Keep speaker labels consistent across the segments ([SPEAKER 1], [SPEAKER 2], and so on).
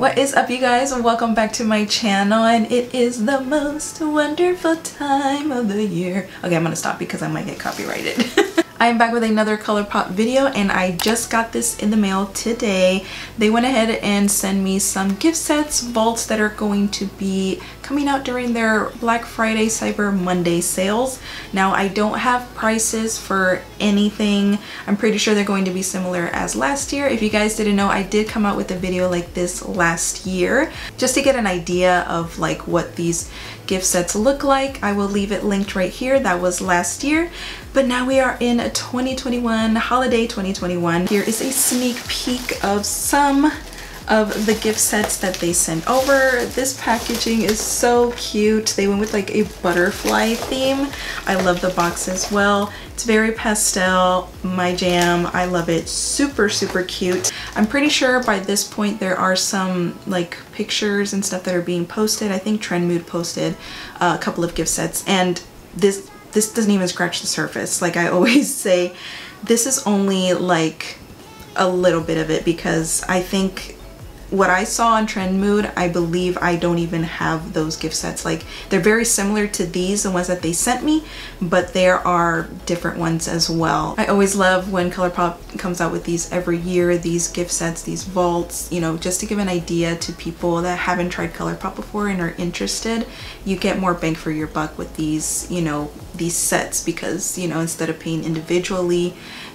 [SPEAKER 1] What is up, you guys? Welcome back to my channel, and it is the most wonderful time of the year. Okay, I'm gonna stop because I might get copyrighted. I'm back with another Colourpop video, and I just got this in the mail today. They went ahead and sent me some gift sets, vaults that are going to be coming out during their Black Friday, Cyber Monday sales. Now, I don't have prices for anything. I'm pretty sure they're going to be similar as last year. If you guys didn't know, I did come out with a video like this last year just to get an idea of like what these gift sets look like. I will leave it linked right here. That was last year. But now we are in 2021, holiday 2021. Here is a sneak peek of some of the gift sets that they sent over. This packaging is so cute. They went with like a butterfly theme. I love the box as well. It's very pastel, my jam. I love it. Super, super cute. I'm pretty sure by this point there are some like pictures and stuff that are being posted. I think Trend Mood posted a couple of gift sets, and this doesn't even scratch the surface. Like I always say, this is only like a little bit of it, because I think what I saw on Trend Mood, I believe I don't even have those gift sets. Like they're very similar to these, the ones that they sent me, but there are different ones as well. I always love when Colourpop comes out with these every year, these gift sets, these vaults, you know, just to give an idea to people that haven't tried Colourpop before and are interested. You get more bang for your buck with these, you know, these sets, because, you know, instead of paying individually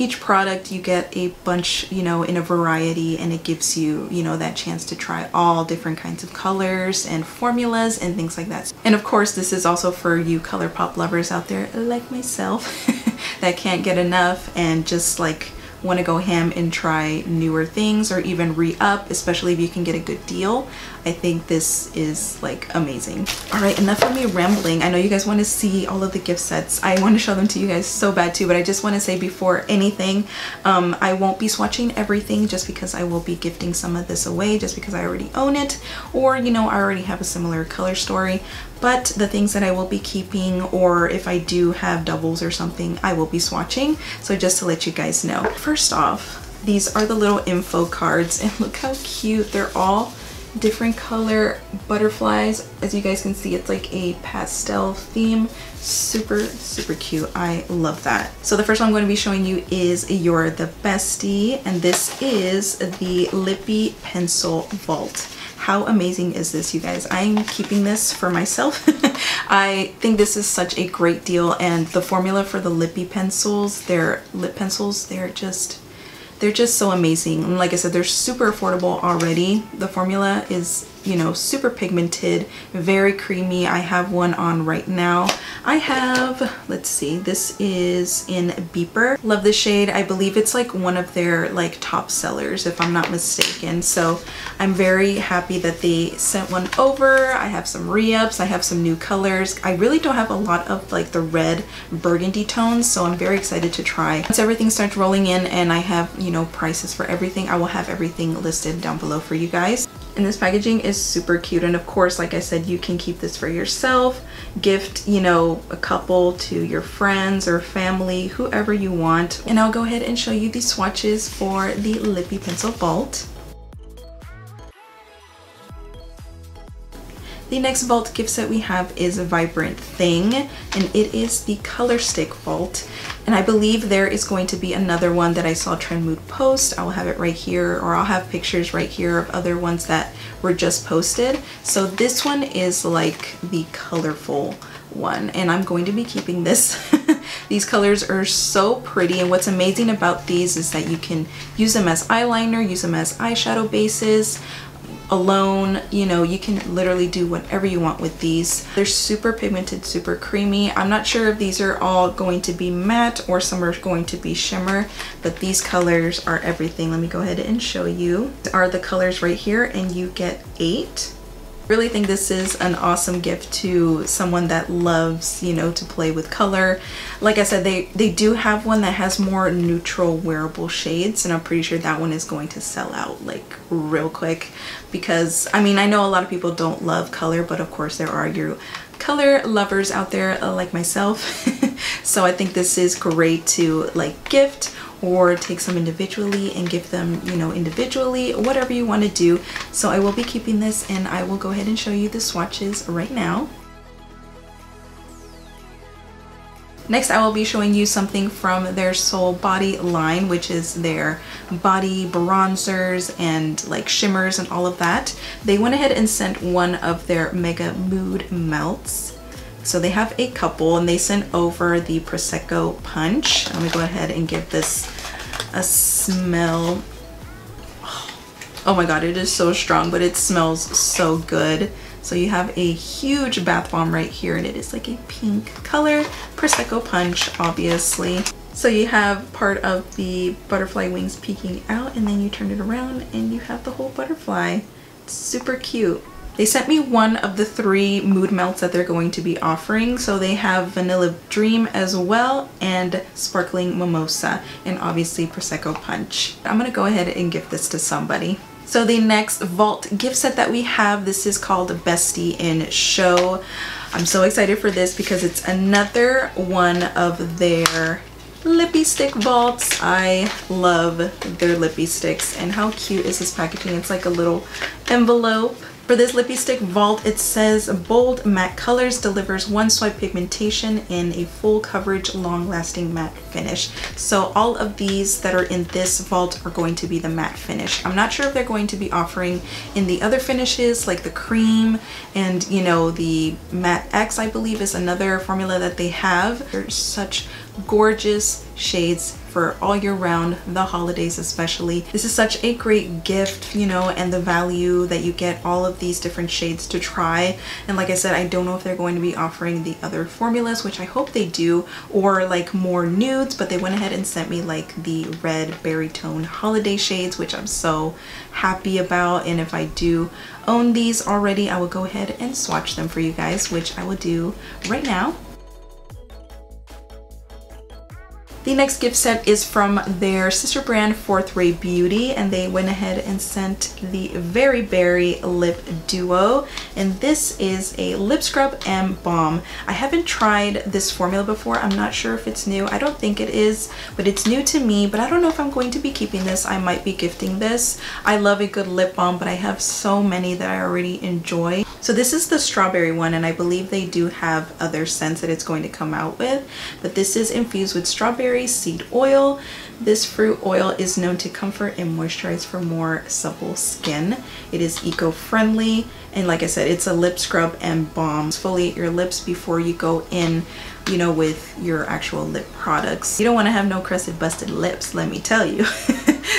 [SPEAKER 1] each product, you get a bunch, you know, in a variety, and it gives you, you know, that chance to try all different kinds of colors and formulas and things like that. And of course, this is also for you Colourpop lovers out there like myself that can't get enough and just like want to go ham and try newer things, or even re-up, especially if you can get a good deal. I think this is like amazing. All right, enough of me rambling. I know you guys want to see all of the gift sets. I want to show them to you guys so bad too, but I just want to say before anything, I won't be swatching everything, just because I will be gifting some of this away just because I already own it, or you know, I already have a similar color story. But the things that I will be keeping, or if I do have doubles or something, I will be swatching. So just to let you guys know. First off, these are the little info cards, and look how cute. They're all different color butterflies. As you guys can see, it's like a pastel theme. Super, super cute. I love that. So the first one I'm going to be showing you is You're the Bestie, and this is the Lippy Pencil Vault. How amazing is this, you guys? I'm keeping this for myself. I think this is such a great deal, and the formula for the Lippy pencils, their lip pencils, they're just so amazing. And like I said, they're super affordable already. The formula is, you know, super pigmented, very creamy. I have one on right now. I have, let's see, this is in Beeper. Love this shade. I believe it's like one of their like top sellers, if I'm not mistaken. So I'm very happy that they sent one over. I have some re-ups. I have some new colors. I really don't have a lot of like the red burgundy tones, so I'm very excited to try. Once everything starts rolling in and I have, you know, prices for everything, I will have everything listed down below for you guys. And this packaging is super cute, and of course, like I said, you can keep this for yourself, gift, you know, a couple to your friends or family, whoever you want. And I'll go ahead and show you the swatches for the Lippy Pencil Vault. The next vault gift set we have is a Vibrant Thing, and it is the Color Stick Vault. And I believe there is going to be another one that I saw Trend Mood post. I will have it right here, or I'll have pictures right here of other ones that were just posted. So this one is like the colorful one, and I'm going to be keeping this. These colors are so pretty, and what's amazing about these is that you can use them as eyeliner, use them as eyeshadow bases, alone, you know, you can literally do whatever you want with these. They're super pigmented, super creamy. I'm not sure if these are all going to be matte or some are going to be shimmer, but these colors are everything. Let me go ahead and show you. These are the colors right here, and you get 8. Really think this is an awesome gift to someone that loves, you know, to play with color. Like I said, they do have one that has more neutral wearable shades, and I'm pretty sure that one is going to sell out like real quick, because I mean, I know a lot of people don't love color, but of course there are your color lovers out there like myself. So I think this is great to like gift, or take some individually and give them, you know, individually, whatever you want to do. So I will be keeping this, and I will go ahead and show you the swatches right now. Next, I will be showing you something from their Soul Body line, which is their body bronzers and like shimmers and all of that. They went ahead and sent one of their Mega Mood Melts. So they have a couple, and they sent over the Prosecco Punch. I'm gonna go ahead and give this a smell. Oh my god, it is so strong, but it smells so good. So you have a huge bath bomb right here, and it is like a pink color. Prosecco Punch, obviously. So you have part of the butterfly wings peeking out, and then you turn it around and you have the whole butterfly. It's super cute. They sent me one of the 3 mood melts that they're going to be offering. So they have Vanilla Dream as well, and Sparkling Mimosa, and obviously Prosecco Punch. I'm gonna go ahead and give this to somebody. So the next Vault gift set that we have, this is called Bestie in Show. I'm so excited for this because it's another one of their Lippy stick vaults. I love their Lippy sticks, and how cute is this packaging? It's like a little envelope. For this Lippy stick vault, it says bold matte colors, delivers one swipe pigmentation in a full coverage, long-lasting matte finish. So all of these that are in this vault are going to be the matte finish. I'm not sure if they're going to be offering in the other finishes like the cream, and you know, the matte X I believe is another formula that they have. They're such gorgeous shades for all year round, the holidays especially. This is such a great gift, you know, and the value that you get all of these different shades to try. And like I said, I don't know if they're going to be offering the other formulas, which I hope they do, or like more nudes, but they went ahead and sent me like the red berry tone holiday shades, which I'm so happy about. And if I do own these already, I will go ahead and swatch them for you guys, which I will do right now. The next gift set is from their sister brand, Fourth Ray Beauty, and they went ahead and sent the Very Berry Lip Duo, and this is a lip scrub and balm. I haven't tried this formula before. I'm not sure if it's new. I don't think it is, but it's new to me, but I don't know if I'm going to be keeping this. I might be gifting this. I love a good lip balm, but I have so many that I already enjoy. So this is the strawberry one, and I believe they do have other scents that it's going to come out with, but this is infused with strawberry seed oil. This fruit oil is known to comfort and moisturize for more supple skin. It is eco-friendly, and like I said, it's a lip scrub and balm. Exfoliate your lips before you go in, you know, with your actual lip products. You don't want to have no crusted, busted lips, let me tell you.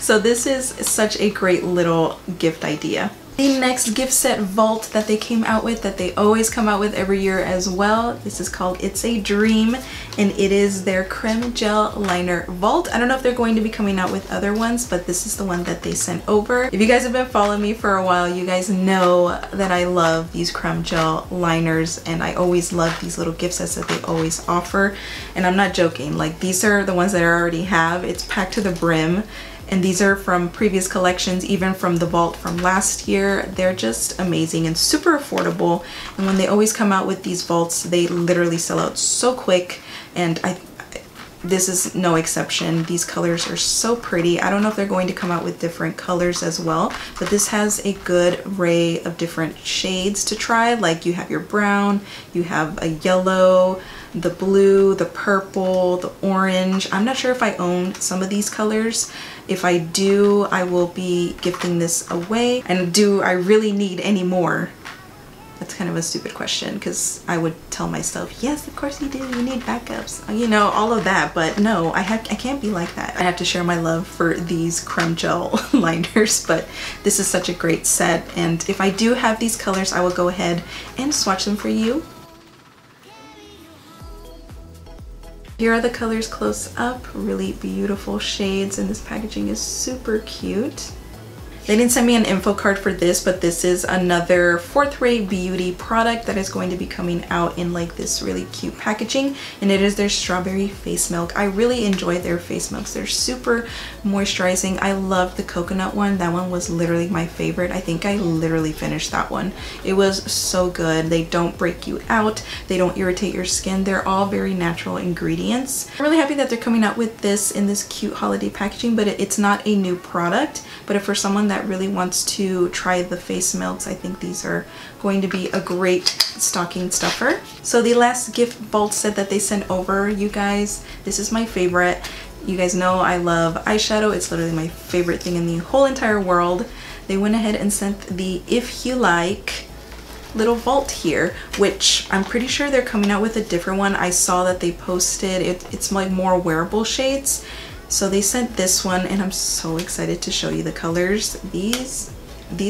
[SPEAKER 1] So this is such a great little gift idea. The next gift set vault that they came out with, that they always come out with every year as well, this is called It's a Dream, and it is their creme gel liner vault. I don't know if they're going to be coming out with other ones, but this is the one that they sent over. If you guys have been following me for a while, you guys know that I love these creme gel liners, and I always love these little gift sets that they always offer. And I'm not joking, like these are the ones that I already have. It's packed to the brim. And these are from previous collections, even from the vault from last year. They're just amazing and super affordable. And when they always come out with these vaults, they literally sell out so quick. And this is no exception. These colors are so pretty. I don't know if they're going to come out with different colors as well, but this has a good array of different shades to try. Like you have your brown, you have a yellow, the blue, the purple, the orange. I'm not sure if I own some of these colors. If I do, I will be gifting this away. And do I really need any more? That's kind of a stupid question, because I would tell myself, yes, of course you do, you need backups, you know, all of that. But no, I can't be like that. I have to share my love for these creme gel liners, but this is such a great set. And if I do have these colors, I will go ahead and swatch them for you. Here are the colors close up, really beautiful shades, and this packaging is super cute. They didn't send me an info card for this, but this is another 4th Ray Beauty product that is going to be coming out in like this really cute packaging, and it is their strawberry face milk. I really enjoy their face milks. They're super moisturizing. I love the coconut one. That one was literally my favorite. I think I literally finished that one. It was so good. They don't break you out. They don't irritate your skin. They're all very natural ingredients. I'm really happy that they're coming out with this in this cute holiday packaging, but it's not a new product. But if for someone that really wants to try the face milks, I think these are going to be a great stocking stuffer. So the last gift vault set that they sent over, you guys, this is my favorite. You guys know I love eyeshadow. It's literally my favorite thing in the whole entire world. They went ahead and sent the If You Like little vault here, which I'm pretty sure they're coming out with a different one. I saw that they posted it's like more wearable shades. So they sent this one, and I'm so excited to show you the colors. These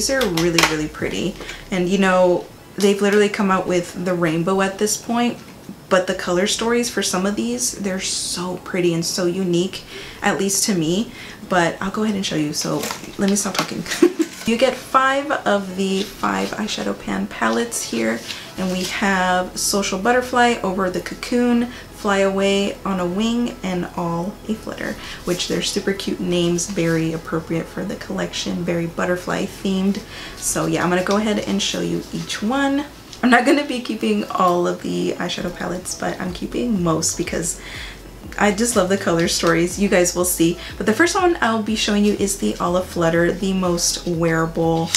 [SPEAKER 1] are really, really pretty. And you know, they've literally come out with the rainbow at this point, but the color stories for some of these, they're so pretty and so unique, at least to me. But I'll go ahead and show you. So let me stop talking. You get 5 of the 5 eyeshadow pan palettes here, and we have Social Butterfly, Over the Cocoon, Fly Away, On a Wing, and All a Flutter, which they're super cute names, very appropriate for the collection, very butterfly themed. So yeah, I'm gonna go ahead and show you each one. I'm not gonna be keeping all of the eyeshadow palettes, but I'm keeping most because I just love the color stories. You guys will see. But the first one I'll be showing you is the All a Flutter, the most wearable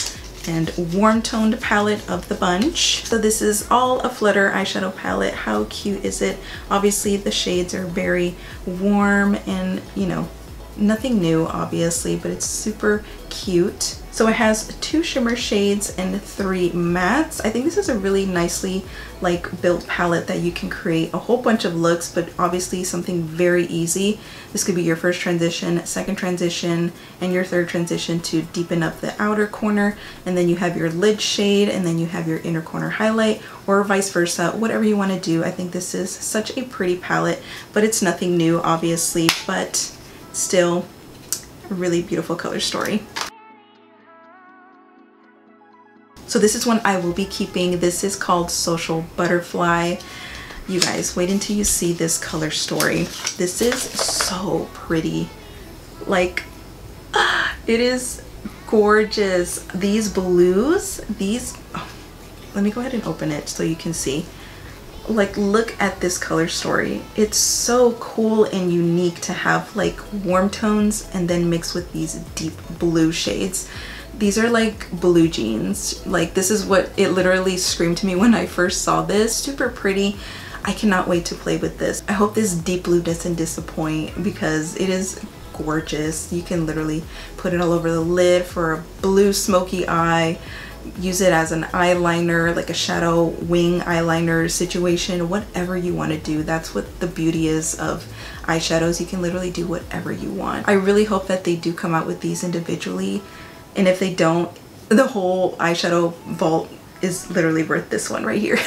[SPEAKER 1] and warm toned palette of the bunch. So this is All a Flutter eyeshadow palette. How cute is it? Obviously the shades are very warm and, you know, nothing new obviously, but it's super cute. So it has 2 shimmer shades and 3 mattes. I think this is a really nicely like built palette that you can create a whole bunch of looks, but obviously something very easy. This could be your first transition, second transition, and your third transition to deepen up the outer corner. And then you have your lid shade, and then you have your inner corner highlight, or vice versa, whatever you want to do. I think this is such a pretty palette, but it's nothing new obviously, but still a really beautiful color story. So this is one I will be keeping. This is called Social Butterfly. You guys, wait until you see this color story. This is so pretty. Like, it is gorgeous. These blues, oh, let me go ahead and open it so you can see. Like, look at this color story. It's so cool and unique to have like warm tones and then mix with these deep blue shades. These are like blue jeans. Like, this is what it literally screamed to me when I first saw this. Super pretty. I cannot wait to play with this. I hope this deep blue doesn't disappoint because it is gorgeous. You can literally put it all over the lid for a blue smoky eye. Use it as an eyeliner, like a shadow wing eyeliner situation, whatever you want to do. That's what the beauty is of eyeshadows. You can literally do whatever you want. I really hope that they do come out with these individually. And if they don't, the whole eyeshadow vault is literally worth this one right here.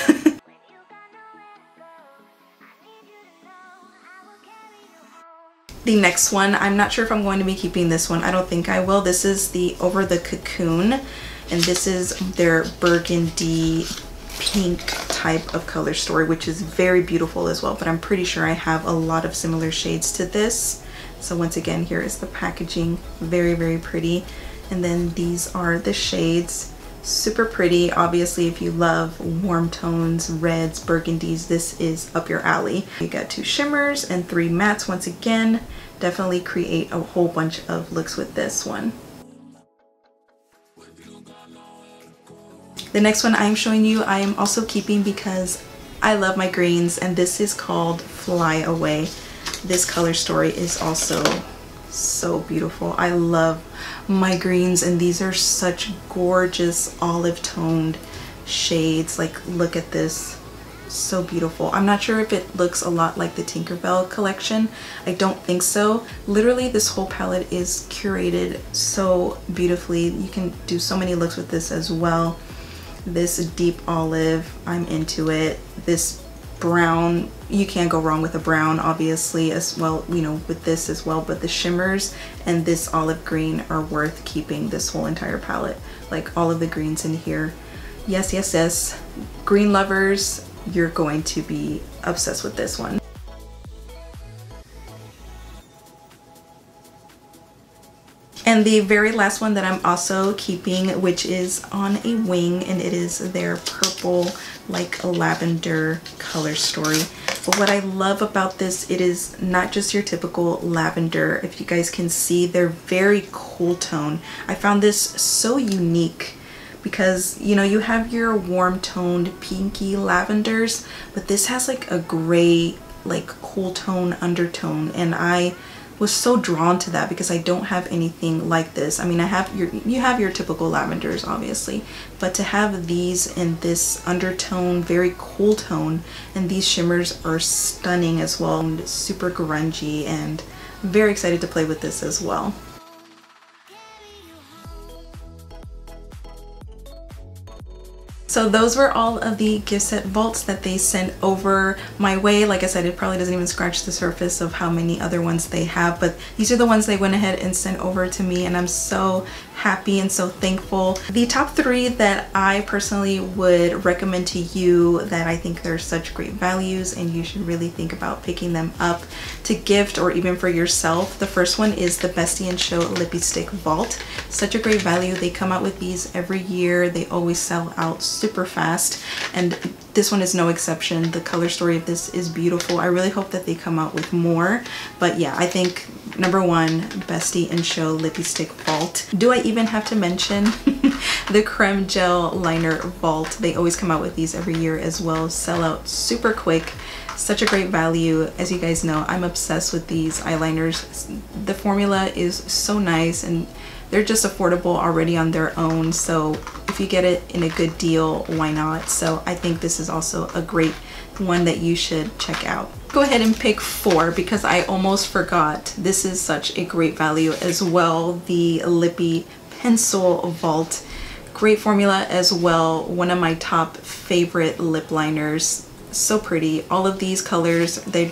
[SPEAKER 1] The next one, I'm not sure if I'm going to be keeping this one. I don't think I will. This is the Over the Cocoon, and this is their burgundy pink type of color story, which is very beautiful as well, but I'm pretty sure I have a lot of similar shades to this. So once again, here is the packaging. Very, very pretty. And then these are the shades. Super pretty. Obviously, if you love warm tones, reds, burgundies, this is up your alley. You got 2 shimmers and 3 mattes. Once again, definitely create a whole bunch of looks with this one. The next one I'm showing you, I am also keeping because I love my greens, and this is called Fly Away. This color story is also so beautiful. I love my greens, and these are such gorgeous olive toned shades. Like, look at this, so beautiful. I'm not sure if it looks a lot like the Tinkerbell collection. I don't think so. Literally, this whole palette is curated so beautifully. You can do so many looks with this as well. This deep olive, I'm into it. This brown, you can't go wrong with a brown, obviously, as well, you know, with this as well, but the shimmers and this olive green are worth keeping this whole entire palette. Like all of the greens in here. Yes, yes, yes. Green lovers, you're going to be obsessed with this one. And the very last one that I'm also keeping, which is on a wing, and it is their purple like lavender color story. But what I love about this, it is not just your typical lavender. If you guys can see, they're very cool tone. I found this so unique because, you know, you have your warm toned pinky lavenders, but this has like a gray, like cool tone undertone, and I was so drawn to that because I don't have anything like this. I mean, you have your typical lavenders, obviously, but to have these in this undertone, very cool tone, and these shimmers are stunning as well, and super grungy, and I'm very excited to play with this as well. So those were all of the gift set vaults that they sent over my way. Like I said, it probably doesn't even scratch the surface of how many other ones they have, but these are the ones they went ahead and sent over to me, and I'm so happy and so thankful. The top 3 that I personally would recommend to you, that I think they're such great values and you should really think about picking them up to gift or even for yourself. The first one is the Bestie and Show Lippy Stick Vault. Such a great value. They come out with these every year. They always sell out super fast, and this one is no exception. The color story of this is beautiful. I really hope that they come out with more, but yeah, I think number 1, Bestie and Show Lippy Stick Vault. Do I even have to mention the Creme Gel Liner Vault? They always come out with these every year as well. Sell out super quick. Such a great value. As you guys know, I'm obsessed with these eyeliners. The formula is so nice, and they're just affordable already on their own, so if you get it in a good deal, why not? So I think this is also a great one that you should check out. Go ahead and pick 4 because I almost forgot. This is such a great value as well. The Lippy Pencil Vault. Great formula as well. One of my top favorite lip liners. So pretty. All of these colors, they're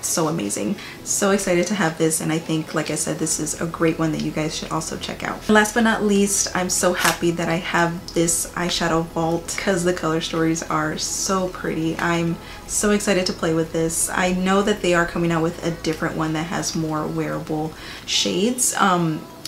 [SPEAKER 1] so amazing. So excited to have this, and I think, like I said, this is a great one that you guys should also check out. Last but not least, I'm so happy that I have this eyeshadow vault because the color stories are so pretty. I'm so excited to play with this. I know that they are coming out with a different one that has more wearable shades,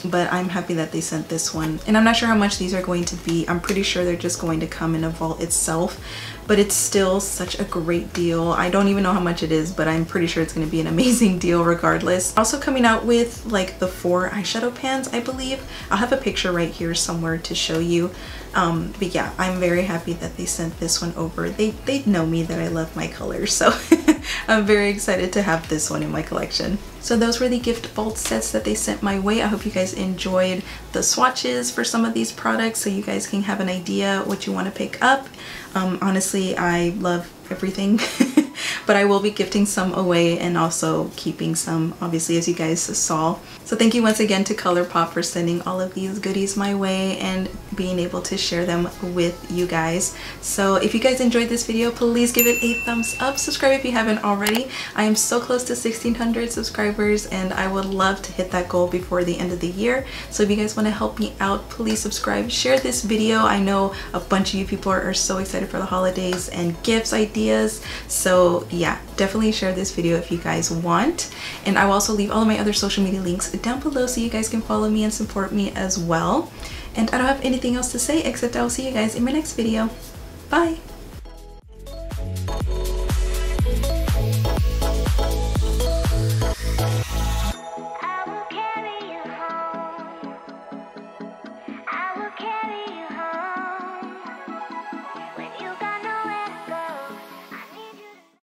[SPEAKER 1] but I'm happy that they sent this one, and I'm not sure how much these are going to be. I'm pretty sure they're just going to come in a vault itself, but it's still such a great deal. I don't even know how much it is, but I'm pretty sure it's going to be an amazing deal regardless. Also coming out with like the 4 eyeshadow pans, I believe. I'll have a picture right here somewhere to show you. But yeah, I'm very happy that they sent this one over. They know me that I love my colors, so I'm very excited to have this one in my collection. So those were the gift vault sets that they sent my way. I hope you guys enjoyed the swatches for some of these products so you guys can have an idea what you want to pick up. Honestly, I love everything. But I will be gifting some away and also keeping some, obviously, as you guys saw. So thank you once again to Colourpop for sending all of these goodies my way and being able to share them with you guys. So if you guys enjoyed this video, please give it a thumbs up. Subscribe if you haven't already. I am so close to 1,600 subscribers, and I would love to hit that goal before the end of the year. So if you guys want to help me out, please subscribe, share this video. I know a bunch of you people are so excited for the holidays and gifts ideas. So yeah, definitely share this video if you guys want. And I will also leave all of my other social media links down below so you guys can follow me and support me as well. And I don't have anything else to say except I will see you guys in my next video. Bye!